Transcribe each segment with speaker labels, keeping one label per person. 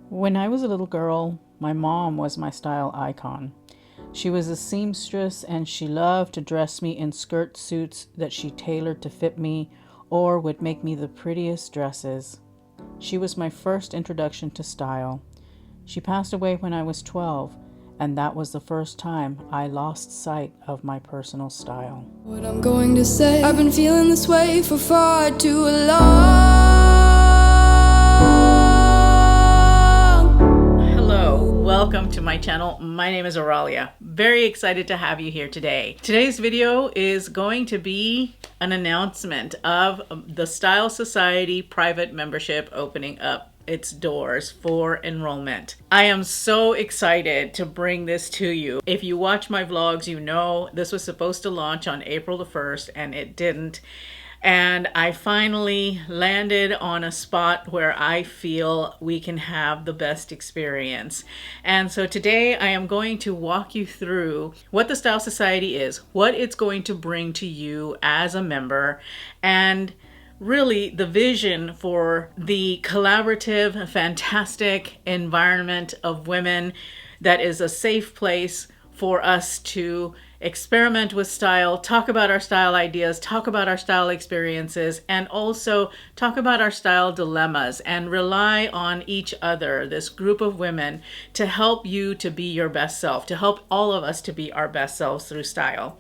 Speaker 1: When I was a little girl, my mom was my style icon. She was a seamstress and she loved to dress me in skirt suits that she tailored to fit me or would make me the prettiest dresses. She was my first introduction to style. She passed away when I was 12, and that was the first time I lost sight of my personal style.
Speaker 2: What I'm going to say, I've been feeling this way for far too long.
Speaker 1: Hello, welcome to my channel. My name is Aurelia. Very excited to have you here today. Today's video is going to be an announcement of the Style Society private membership opening up its doors for enrollment. I am so excited to bring this to you. If you watch my vlogs, you know this was supposed to launch on April the 1st and it didn't. And I finally landed on a spot where I feel we can have the best experience. And so today I am going to walk you through what the Style Society is, what it's going to bring to you as a member, and really the vision for the collaborative, fantastic environment of women that is a safe place for us to experiment with style, talk about our style ideas, talk about our style experiences, and also talk about our style dilemmas and rely on each other, this group of women, to help you to be your best self, to help all of us to be our best selves through style.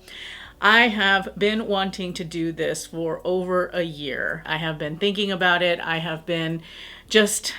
Speaker 1: I have been wanting to do this for over a year. I have been thinking about it. I have been just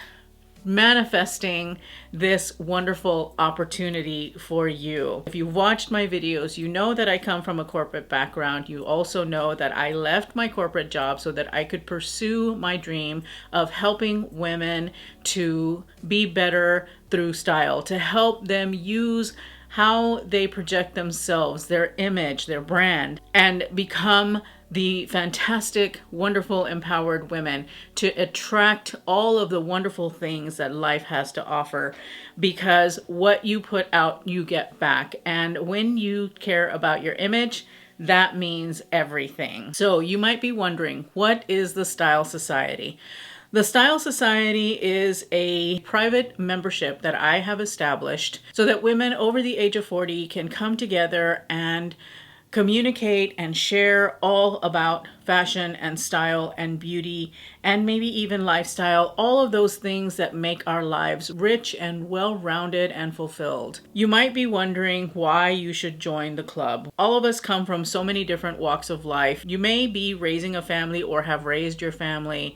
Speaker 1: manifesting this wonderful opportunity for you. If you've watched my videos, you know that I come from a corporate background. You also know that I left my corporate job so that I could pursue my dream of helping women to be better through style, to help them use how they project themselves, their image, their brand, and become the fantastic, wonderful, empowered women to attract all of the wonderful things that life has to offer, because what you put out, you get back. And when you care about your image, that means everything. So you might be wondering, what is the Style Society? The Style Society is a private membership that I have established so that women over the age of 40 can come together and communicate and share all about fashion and style and beauty and maybe even lifestyle, all of those things that make our lives rich and well-rounded and fulfilled. You might be wondering why you should join the club. All of us come from so many different walks of life. You may be raising a family or have raised your family.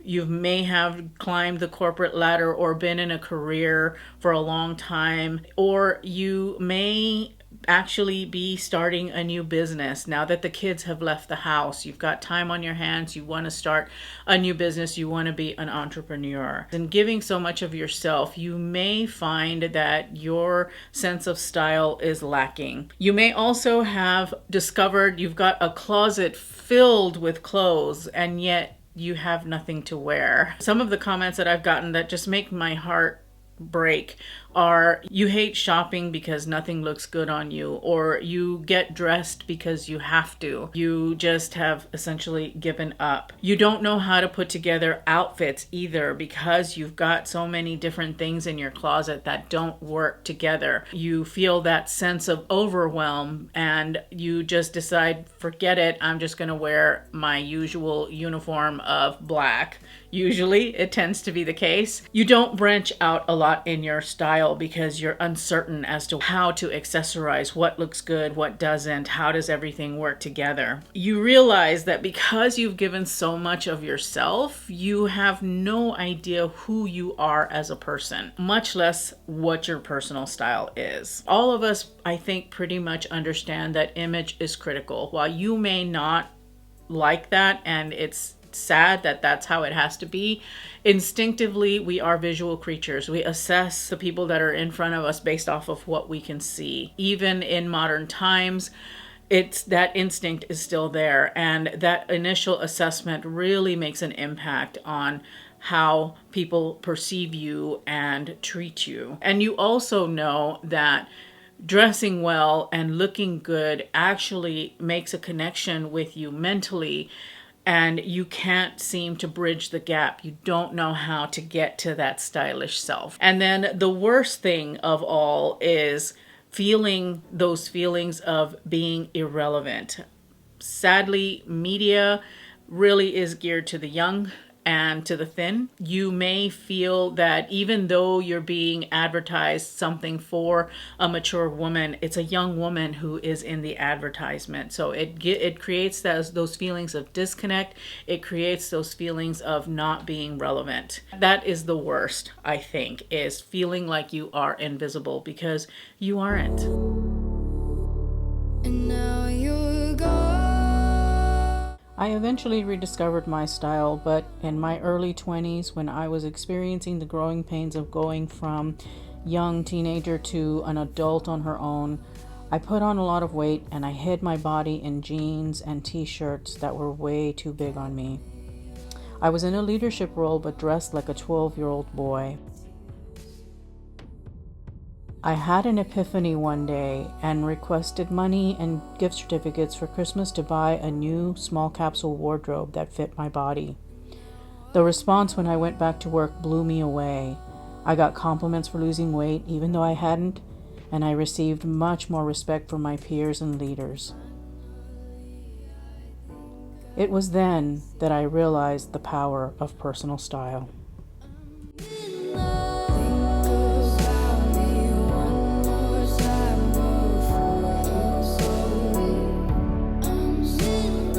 Speaker 1: You may have climbed the corporate ladder or been in a career for a long time, or you may actually be starting a new business now that the kids have left the house. You've got time on your hands. You want to start a new business. You want to be an entrepreneur. And giving so much of yourself, you may find that your sense of style is lacking. You may also have discovered you've got a closet filled with clothes and yet you have nothing to wear. Some of the comments that I've gotten that just make my heart break are, you hate shopping because nothing looks good on you, or you get dressed because you have to. You just have essentially given up. You don't know how to put together outfits either because you've got so many different things in your closet that don't work together. You feel that sense of overwhelm and you just decide, forget it, I'm just going to wear my usual uniform of black. Usually it tends to be the case. You don't branch out a lot in your style because you're uncertain as to how to accessorize, what looks good, what doesn't, how does everything work together. You realize that because you've given so much of yourself, you have no idea who you are as a person, much less what your personal style is. All of us, I think, pretty much understand that image is critical. While you may not like that, and it's sad that that's how it has to be, instinctively we are visual creatures. We assess the people that are in front of us based off of what we can see. Even in modern times, it's that instinct is still there, and that initial assessment really makes an impact on how people perceive you and treat you. And you also know that dressing well and looking good actually makes a connection with you mentally and you can't seem to bridge the gap. You don't know how to get to that stylish self. And then the worst thing of all is feeling those feelings of being irrelevant. Sadly, media really is geared to the young and to the thin. You may feel that even though you're being advertised something for a mature woman, it's a young woman who is in the advertisement. So it creates those feelings of disconnect. It creates those feelings of not being relevant. That is the worst, I think, is feeling like you are invisible, because you aren't.
Speaker 2: And now you're gone.
Speaker 1: I eventually rediscovered my style, but in my early 20s, when I was experiencing the growing pains of going from young teenager to an adult on her own, I put on a lot of weight and I hid my body in jeans and t-shirts that were way too big on me. I was in a leadership role but dressed like a 12-year-old boy. I had an epiphany one day and requested money and gift certificates for Christmas to buy a new small capsule wardrobe that fit my body. The response when I went back to work blew me away. I got compliments for losing weight, even though I hadn't, and I received much more respect from my peers and leaders. It was then that I realized the power of personal style.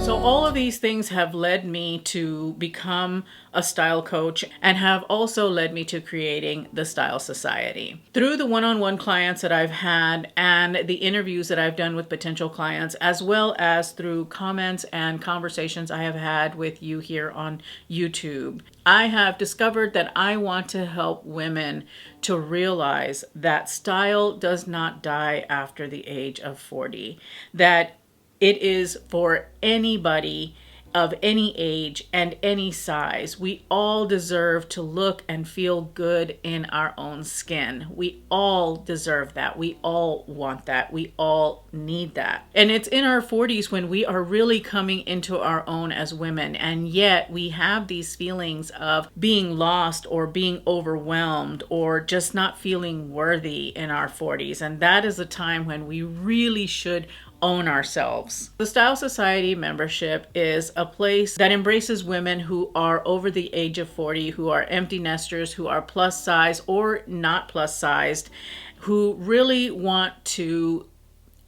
Speaker 1: So all of these things have led me to become a style coach and have also led me to creating the Style Society. Through the one-on-one clients that I've had and the interviews that I've done with potential clients, as well as through comments and conversations I have had with you here on YouTube, I have discovered that I want to help women to realize that style does not die after the age of 40, that it is for anybody of any age and any size. We all deserve to look and feel good in our own skin. We all deserve that. We all want that. We all need that. And it's in our 40s when we are really coming into our own as women. And yet we have these feelings of being lost or being overwhelmed or just not feeling worthy in our 40s. And that is a time when we really should own ourselves. The Style Society membership is a place that embraces women who are over the age of 40, who are empty nesters, who are plus size or not plus sized, who really want to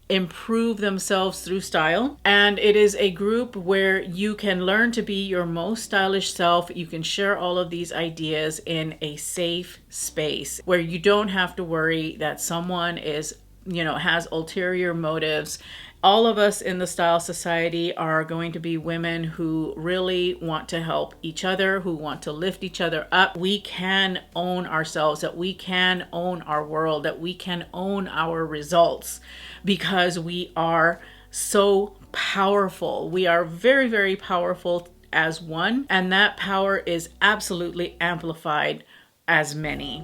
Speaker 1: improve themselves through style. And it is a group where you can learn to be your most stylish self. You can share all of these ideas in a safe space where you don't have to worry that someone has ulterior motives. All of us in the Style Society are going to be women who really want to help each other, who want to lift each other up. We can own ourselves, that we can own our world, that we can own our results, because we are so powerful. We are very, very powerful as one, and that power is absolutely amplified as many.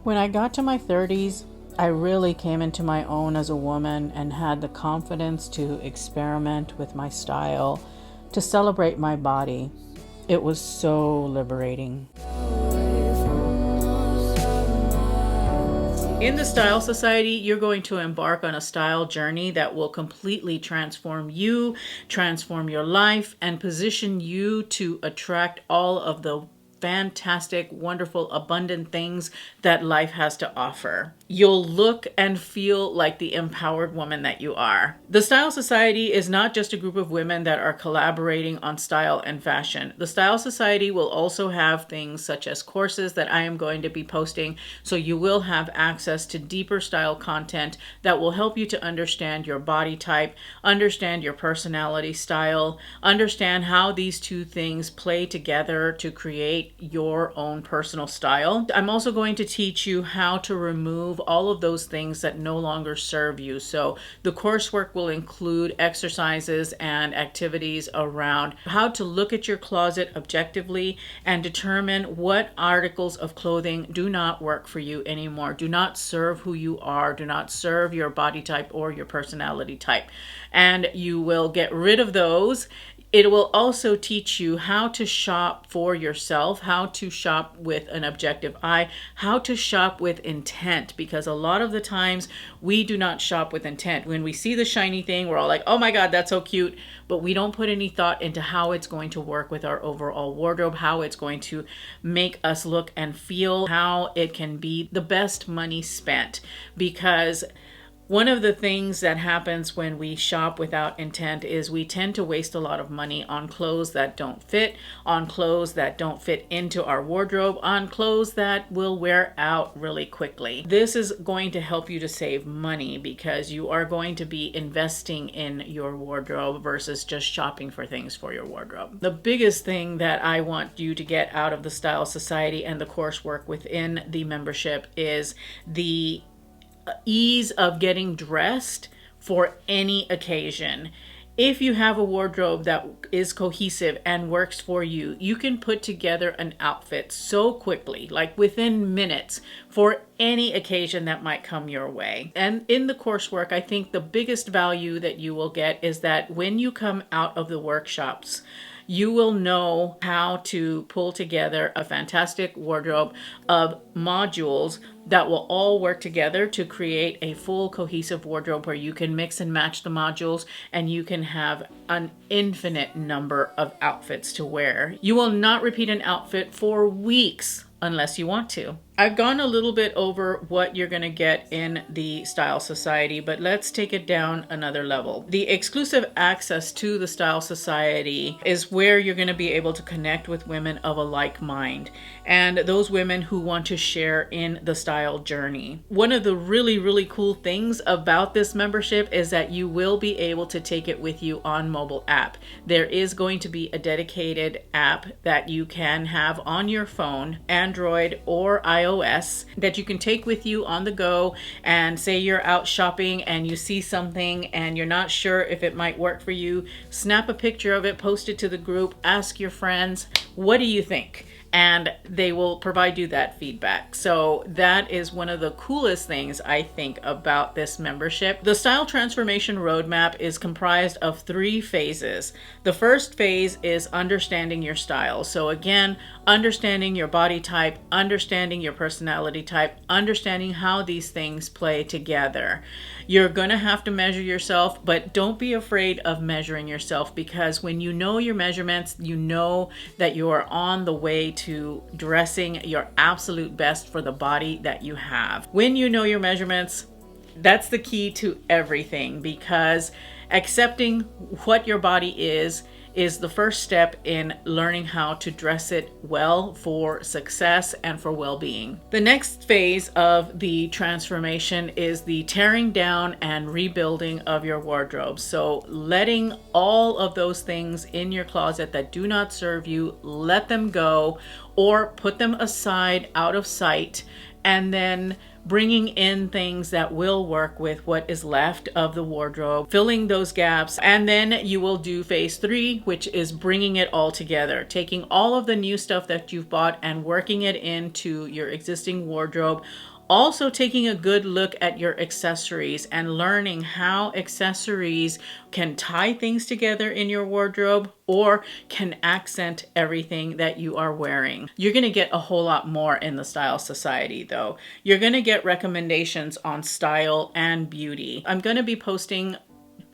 Speaker 1: When I got to my 30s, I really came into my own as a woman and had the confidence to experiment with my style, to celebrate my body. It was so liberating. In the Style Society, you're going to embark on a style journey that will completely transform you, transform your life, and position you to attract all of the fantastic, wonderful, abundant things that life has to offer. You'll look and feel like the empowered woman that you are. The Style Society is not just a group of women that are collaborating on style and fashion. The Style Society will also have things such as courses that I am going to be posting, so you will have access to deeper style content that will help you to understand your body type, understand your personality style, understand how these two things play together to create your own personal style. I'm also going to teach you how to remove all of those things that no longer serve you. So the coursework will include exercises and activities around how to look at your closet objectively and determine what articles of clothing do not work for you anymore, do not serve who you are, do not serve your body type or your personality type. And you will get rid of those It will also teach you how to shop for yourself, how to shop with an objective eye, how to shop with intent, because a lot of the times we do not shop with intent. When we see the shiny thing, we're all like, oh my God, that's so cute. But we don't put any thought into how it's going to work with our overall wardrobe, how it's going to make us look and feel, how it can be the best money spent. Because one of the things that happens when we shop without intent is we tend to waste a lot of money on clothes that don't fit, on clothes that don't fit into our wardrobe, on clothes that will wear out really quickly. This is going to help you to save money because you are going to be investing in your wardrobe versus just shopping for things for your wardrobe. The biggest thing that I want you to get out of the Style Society and the coursework within the membership is the ease of getting dressed for any occasion. If you have a wardrobe that is cohesive and works for you, you can put together an outfit so quickly, like within minutes, for any occasion that might come your way. And in the coursework, I think the biggest value that you will get is that when you come out of the workshops, you will know how to pull together a fantastic wardrobe of modules that will all work together to create a full cohesive wardrobe where you can mix and match the modules and you can have an infinite number of outfits to wear. You will not repeat an outfit for weeks unless you want to. I've gone a little bit over what you're going to get in the Style Society, but let's take it down another level. The exclusive access to the Style Society is where you're going to be able to connect with women of a like mind and those women who want to share in the style journey. One of the really, really cool things about this membership is that you will be able to take it with you on mobile app. There is going to be a dedicated app that you can have on your phone, Android or iOS, that you can take with you on the go, and say you're out shopping and you see something and you're not sure if it might work for you, snap a picture of it, post it to the group, ask your friends, what do you think? And they will provide you that feedback. So that is one of the coolest things I think about this membership. The Style Transformation Roadmap is comprised of 3 phases. The first phase is understanding your style. So again, understanding your body type, understanding your personality type, understanding how these things play together. You're going to have to measure yourself, but don't be afraid of measuring yourself, because when you know your measurements, you know that you are on the way to dressing your absolute best for the body that you have. When you know your measurements, that's the key to everything, because accepting what your body is the first step in learning how to dress it well for success and for well-being. The next phase of the transformation is the tearing down and rebuilding of your wardrobe. So letting all of those things in your closet that do not serve you, let them go or put them aside out of sight, and then bringing in things that will work with what is left of the wardrobe, filling those gaps. And then you will do phase 3, which is bringing it all together, taking all of the new stuff that you've bought and working it into your existing wardrobe. Also taking a good look at your accessories and learning how accessories can tie things together in your wardrobe or can accent everything that you are wearing. You're going to get a whole lot more in the Style Society though. You're going to get recommendations on style and beauty. I'm going to be posting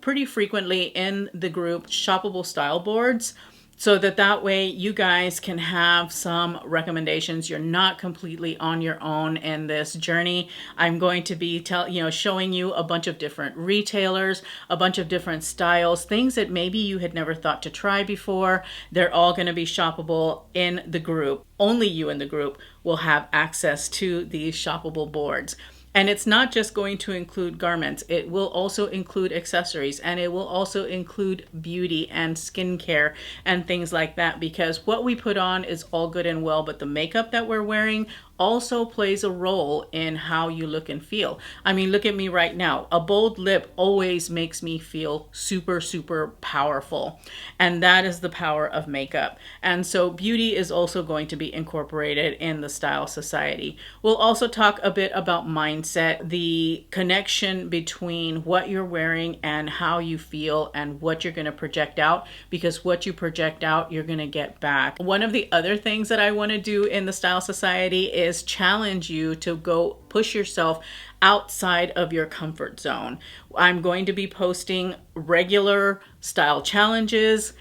Speaker 1: pretty frequently in the group shoppable style boards, so that way you guys can have some recommendations. You're not completely on your own in this journey. I'm going to be showing you a bunch of different retailers, a bunch of different styles, things that maybe you had never thought to try before. They're all going to be shoppable in the group. Only you in the group will have access to these shoppable boards. And it's not just going to include garments. It will also include accessories, and it will also include beauty and skincare and things like that, because what we put on is all good and well, but the makeup that we're wearing also plays a role in how you look and feel. I mean, look at me right now. A bold lip always makes me feel super, super powerful. And that is the power of makeup. And so beauty is also going to be incorporated in the Style Society. We'll also talk a bit about mindset, the connection between what you're wearing and how you feel and what you're going to project out, because what you project out, you're going to get back. One of the other things that I want to do in the Style Society is challenge you to go push yourself outside of your comfort zone. I'm going to be posting regular style challenges.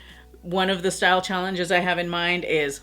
Speaker 1: One of the style challenges I have in mind is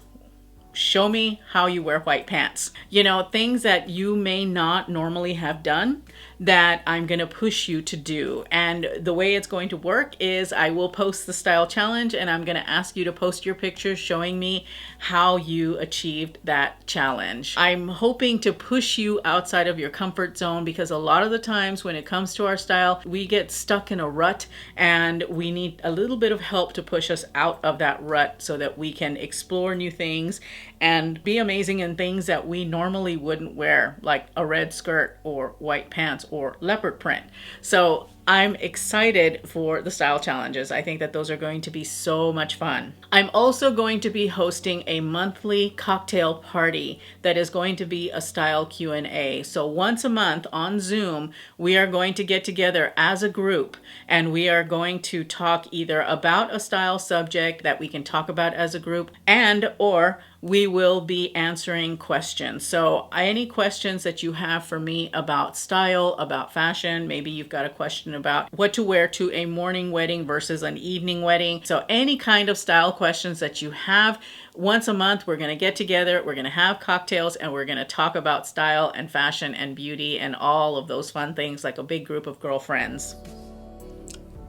Speaker 1: show me how you wear white pants. You know, things that you may not normally have done that I'm going to push you to do. And the way it's going to work is I will post the style challenge and I'm going to ask you to post your pictures showing me how you achieved that challenge. I'm hoping to push you outside of your comfort zone, because a lot of the times when it comes to our style, we get stuck in a rut and we need a little bit of help to push us out of that rut so that we can explore new things and be amazing in things that we normally wouldn't wear, like a red skirt or white pants or leopard print. So I'm excited for the style challenges. I think that those are going to be so much fun. I'm also going to be hosting a monthly cocktail party that is going to be a style Q&A. So once a month on Zoom, we are going to get together as a group and we are going to talk either about a style subject that we can talk about as a group, and or we will be answering questions. So any questions that you have for me about style, about fashion, maybe you've got a question about what to wear to a morning wedding versus an evening wedding. So any kind of style questions that you have, once a month, we're going to get together, we're going to have cocktails, and we're going to talk about style and fashion and beauty and all of those fun things like a big group of girlfriends.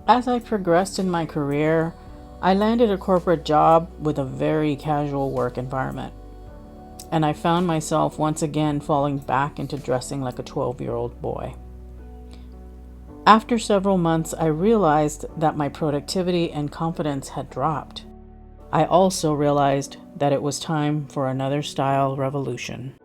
Speaker 1: As I progressed in my career, I landed a corporate job with a very casual work environment, and I found myself once again falling back into dressing like a 12-year-old boy. After several months, I realized that my productivity and confidence had dropped. I also realized that it was time for another style revolution.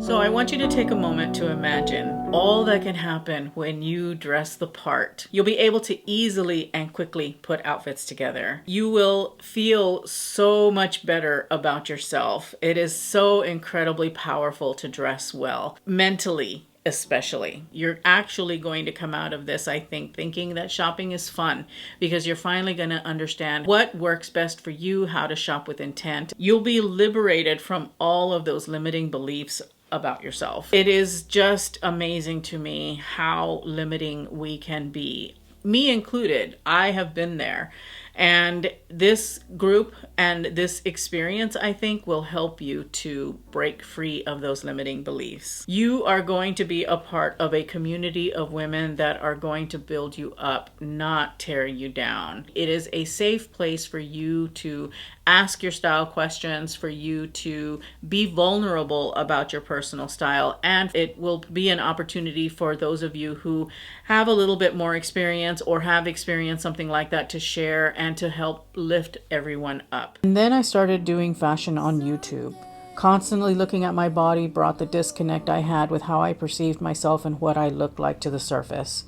Speaker 1: So I want you to take a moment to imagine all that can happen when you dress the part. You'll be able to easily and quickly put outfits together. You will feel so much better about yourself. It is so incredibly powerful to dress well, mentally especially. You're actually going to come out of this, I think, thinking that shopping is fun, because you're finally going to understand what works best for you, how to shop with intent. You'll be liberated from all of those limiting beliefs about yourself. It is just amazing to me how limiting we can be. Me included, I have been there. And this group and this experience, I think, will help you to break free of those limiting beliefs. You are going to be a part of a community of women that are going to build you up, not tear you down. It is a safe place for you to ask your style questions, for you to be vulnerable about your personal style, and it will be an opportunity for those of you who have a little bit more experience or have experienced something like that to share and to help lift everyone up. And then I started doing fashion on YouTube. Constantly looking at my body brought the disconnect I had with how I perceived myself and what I looked like to the surface.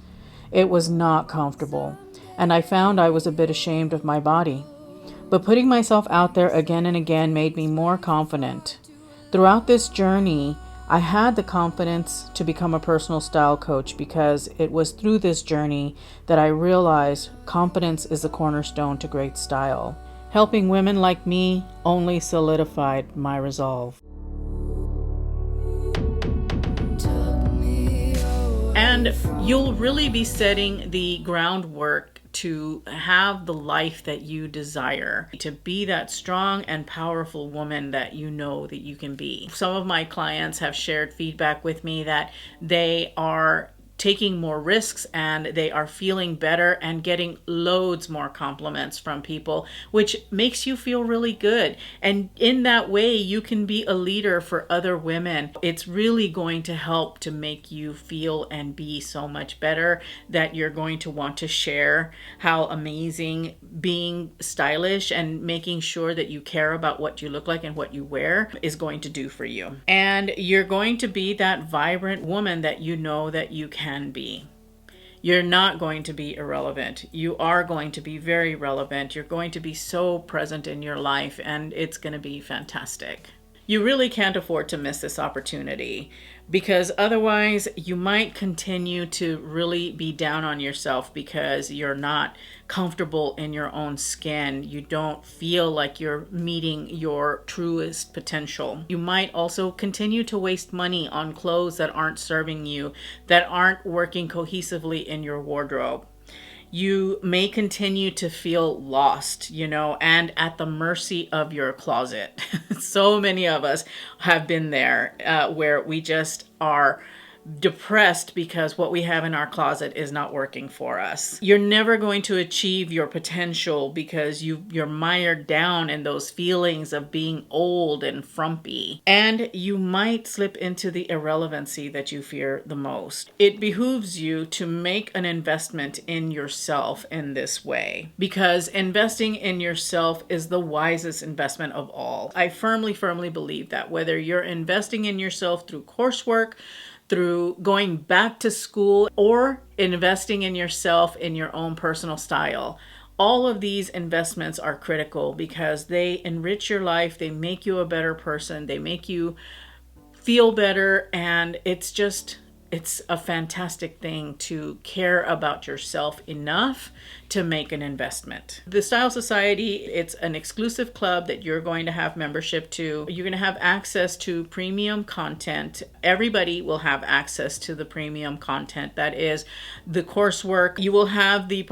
Speaker 1: It was not comfortable, and I found I was a bit ashamed of my body. But putting myself out there again and again made me more confident. Throughout this journey, I had the confidence to become a personal style coach, because it was through this journey that I realized confidence is the cornerstone to great style. Helping women like me only solidified my resolve. And you'll really be setting the groundwork to have the life that you desire, to be that strong and powerful woman that you know that you can be. Some of my clients have shared feedback with me that they are taking more risks and they are feeling better and getting loads more compliments from people, which makes you feel really good. And in that way, you can be a leader for other women. It's really going to help to make you feel and be so much better that you're going to want to share how amazing being stylish and making sure that you care about what you look like and what you wear is going to do for you. And you're going to be that vibrant woman that you know that you can be. You're not going to be irrelevant. You are going to be very relevant. You're going to be so present in your life, and it's going to be fantastic. You really can't afford to miss this opportunity, because otherwise you might continue to really be down on yourself because you're not comfortable in your own skin. You don't feel like you're meeting your truest potential. You might also continue to waste money on clothes that aren't serving you, that aren't working cohesively in your wardrobe. You may continue to feel lost, and at the mercy of your closet. So many of us have been there where we just are depressed because what we have in our closet is not working for us. You're never going to achieve your potential because you're mired down in those feelings of being old and frumpy. And you might slip into the irrelevancy that you fear the most. It behooves you to make an investment in yourself in this way, because investing in yourself is the wisest investment of all. I firmly believe that whether you're investing in yourself through coursework, through going back to school, or investing in yourself in your own personal style. All of these investments are critical because they enrich your life, they make you a better person, they make you feel better, and it's a fantastic thing to care about yourself enough to make an investment. The Style Society, it's an exclusive club that you're going to have membership to. You're going to have access to premium content. Everybody will have access to the premium content. That is the coursework. You will have the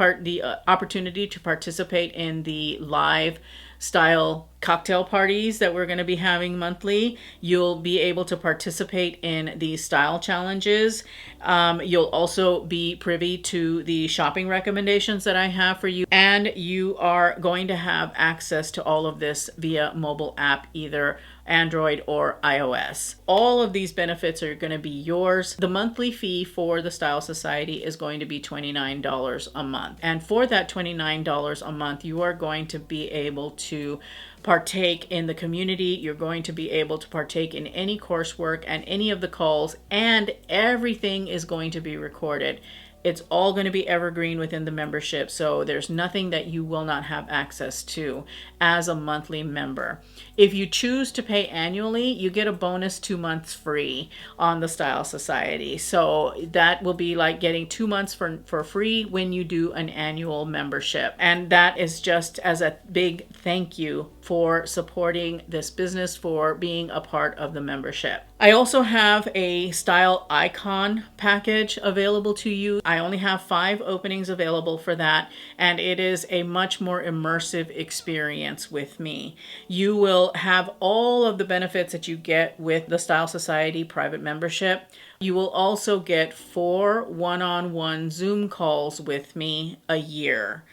Speaker 1: opportunity to participate in the live style cocktail parties that we're going to be having monthly. You'll be able to participate in the style challenges. You'll also be privy to the shopping recommendations that I have for you. And you are going to have access to all of this via mobile app, either Android or iOS. All of these benefits are going to be yours. The monthly fee for the Style Society is going to be $29 a month. And for that $29 a month, you are going to be able to partake in the community. You're going to be able to partake in any coursework and any of the calls, and everything is going to be recorded. It's all going to be evergreen within the membership, so there's nothing that you will not have access to as a monthly member. If you choose to pay annually, you get a bonus 2 months free on the Style Society. So that will be like getting 2 months for free when you do an annual membership. And that is just as a big thank you for supporting this business, for being a part of the membership. I also have a style icon package available to you. I only have 5 openings available for that, and it is a much more immersive experience with me. You will have all of the benefits that you get with the Style Society private membership. You will also get 4 one-on-one Zoom calls with me a year.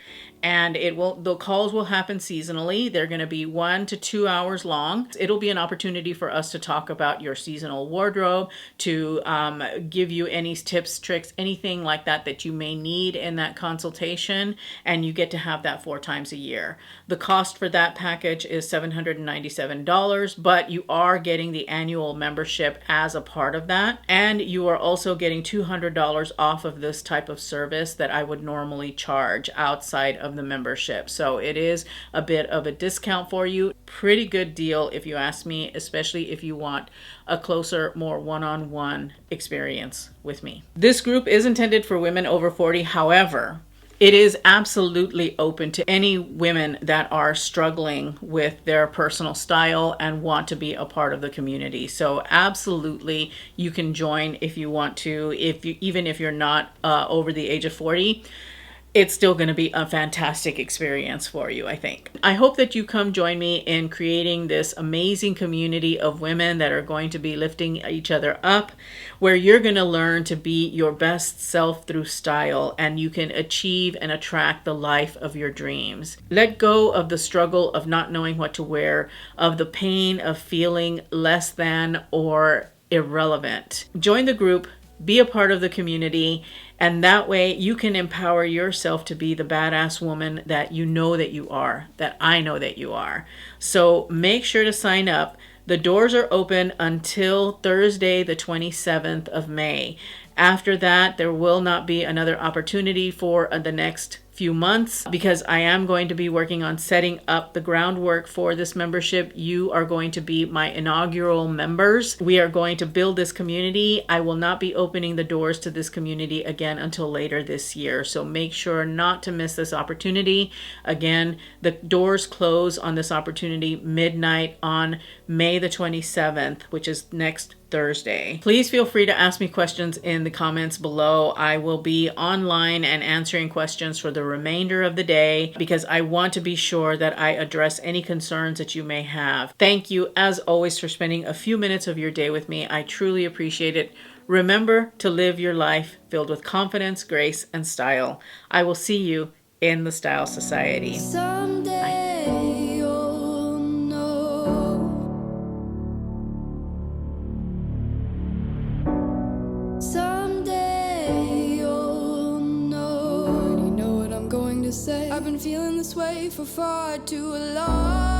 Speaker 1: And the calls will happen seasonally. They're going to be 1 to 2 hours long. It'll be an opportunity for us to talk about your seasonal wardrobe, to give you any tips, tricks, anything like that you may need in that consultation. And you get to have that 4 times a year. The cost for that package is $797, but you are getting the annual membership as a part of that. And you are also getting $200 off of this type of service that I would normally charge outside of the membership. So it is a bit of a discount for you. Pretty good deal if you ask me, especially if you want a closer, more one-on-one experience with me. This group is intended for women over 40. However, it is absolutely open to any women that are struggling with their personal style and want to be a part of the community. So absolutely, you can join if you want to, even if you're not over the age of 40. it's still going to be a fantastic experience for you, I think. I hope that you come join me in creating this amazing community of women that are going to be lifting each other up, where you're going to learn to be your best self through style, and you can achieve and attract the life of your dreams. Let go of the struggle of not knowing what to wear, of the pain of feeling less than or irrelevant. Join the group, be a part of the community, and that way you can empower yourself to be the badass woman that you know that you are, that I know that you are. So make sure to sign up. The doors are open until Thursday, the 27th of May. After that, there will not be another opportunity for the next few months, because I am going to be working on setting up the groundwork for this membership. You are going to be my inaugural members. We are going to build this community. I will not be opening the doors to this community again until later this year. So make sure not to miss this opportunity. Again, the doors close on this opportunity midnight on May the 27th, which is next Thursday. Please feel free to ask me questions in the comments below. I will be online and answering questions for the remainder of the day, because I want to be sure that I address any concerns that you may have. Thank you, as always, for spending a few minutes of your day with me. I truly appreciate it. Remember to live your life filled with confidence, grace, and style. I will see you in the Style Society.
Speaker 2: Someday you'll know. Someday you'll know. I already know what I'm going to say. I've been feeling this way for far too long.